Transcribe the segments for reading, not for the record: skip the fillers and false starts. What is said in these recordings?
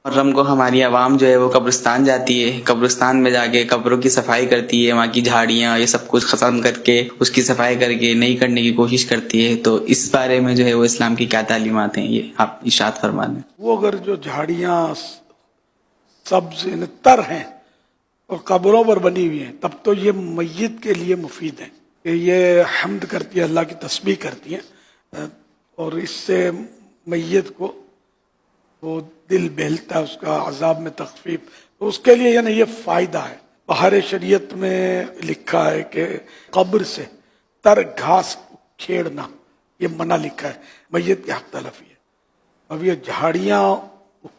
محرم کو ہماری عوام جو ہے وہ قبرستان جاتی ہے، قبرستان میں جا کے قبروں کی صفائی کرتی ہے، وہاں کی جھاڑیاں یہ سب کچھ ختم کر کے اس کی صفائی کر کے نئی کرنے کی کوشش کرتی ہے۔ تو اس بارے میں جو ہے وہ اسلام کی کیا تعلیمات ہیں، یہ آپ ارشاد فرما دیں۔ وہ اگر جو جھاڑیاں سبز تر ہیں اور قبروں پر بنی ہوئی ہیں تب تو یہ میت کے لیے مفید ہے کہ یہ حمد کرتی ہے، اللہ کی تسبیح کرتی ہیں، اور اس سے میت کو وہ دل بہلتا ہے، اس کا عذاب میں تخفیف، تو اس کے لیے یعنی یہ فائدہ ہے۔ بہار شریعت میں لکھا ہے کہ قبر سے تر گھاس کھیڑنا یہ منع لکھا ہے، میت کی حق تلفی ہے۔ اب یہ جھاڑیاں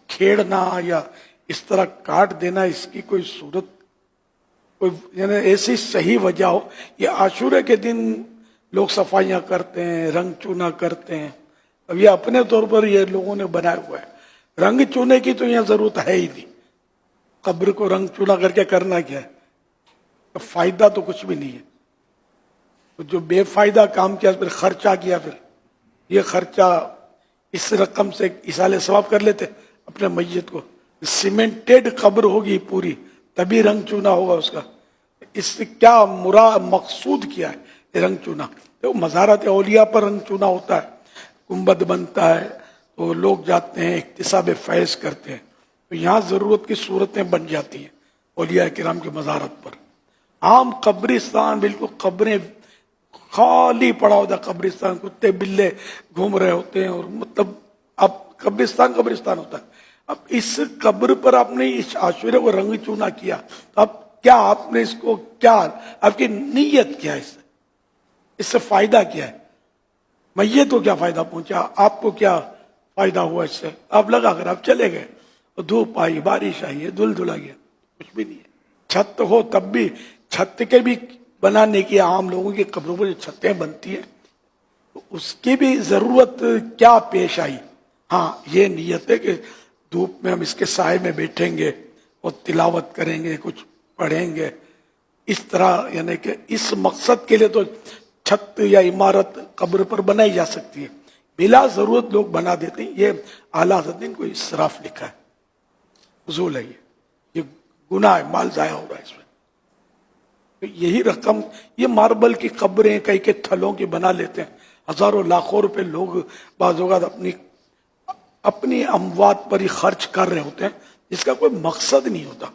کھیڑنا یا اس طرح کاٹ دینا، اس کی کوئی صورت، کوئی یعنی ایسی صحیح وجہ ہو۔ یہ عاشورے کے دن لوگ صفائیاں کرتے ہیں، رنگ چونا کرتے ہیں، اب یہ اپنے طور پر یہ لوگوں نے بنایا ہوا ہے۔ رنگ چونے کی تو یہاں ضرورت ہے ہی نہیں، قبر کو رنگ چونا کر کے کرنا کیا ہے؟ فائدہ تو کچھ بھی نہیں ہے۔ تو جو بے فائدہ کام کیا پھر خرچہ کیا، پھر یہ خرچہ اس رقم سے ایصال ثواب کر لیتے اپنے میت کو۔ سیمنٹڈ قبر ہوگی پوری تبھی رنگ چونا ہوگا اس کا۔ اس سے کیا مقصود کیا ہے رنگ چونا؟ تو مزارات اولیاء پر رنگ چونا ہوتا ہے، گنبد بنتا ہے تو لوگ جاتے ہیں اکتساب فیض کرتے ہیں، تو یہاں ضرورت کی صورتیں بن جاتی ہیں اولیاء کرام کے مزارات پر۔ عام قبرستان بالکل قبریں خالی پڑا ہوتا ہے، قبرستان کتے بلے گھوم رہے ہوتے ہیں، اور مطلب اب قبرستان ہوتا ہے۔ اب اس قبر پر آپ نے اس عاشورے کو رنگ چونا کیا، تو اب کیا آپ نے اس کو کیا، آپ کی نیت کیا ہے؟ اس سے فائدہ کیا ہے؟ میت کو کیا فائدہ پہنچا؟ آپ کو کیا فائدہ ہوا اس سے؟ آپ لگا کر آپ چلے گئے، دھوپ آئی، بارش آئی، دھل آ گیا، کچھ بھی نہیں ہے۔ چھت ہو تب بھی، چھت کے بھی بنانے کی عام لوگوں کی قبروں پر جو چھتیں بنتی ہیں تو اس کی بھی ضرورت کیا پیش آئی؟ ہاں یہ نیت ہے کہ دھوپ میں ہم اس کے سائے میں بیٹھیں گے اور تلاوت کریں گے، کچھ پڑھیں گے، اس طرح یعنی کہ اس مقصد کے لیے تو چھت یا عمارت قبر پر بنائی جا سکتی ہے، بلا ضرورت لوگ بنا دیتے ہیں۔ یہ اعلیٰ حضرت نے کوئی اسراف لکھا ہے، فضول ہے، یہ گناہ ہے، مال ضائع ہو رہا ہے اس میں۔ یہی رقم یہ ماربل کی قبریں کئی کے تھلوں کی بنا لیتے ہیں، ہزاروں لاکھوں روپے لوگ بعض اوقات اپنی اموات پر ہی خرچ کر رہے ہوتے ہیں، جس کا کوئی مقصد نہیں ہوتا۔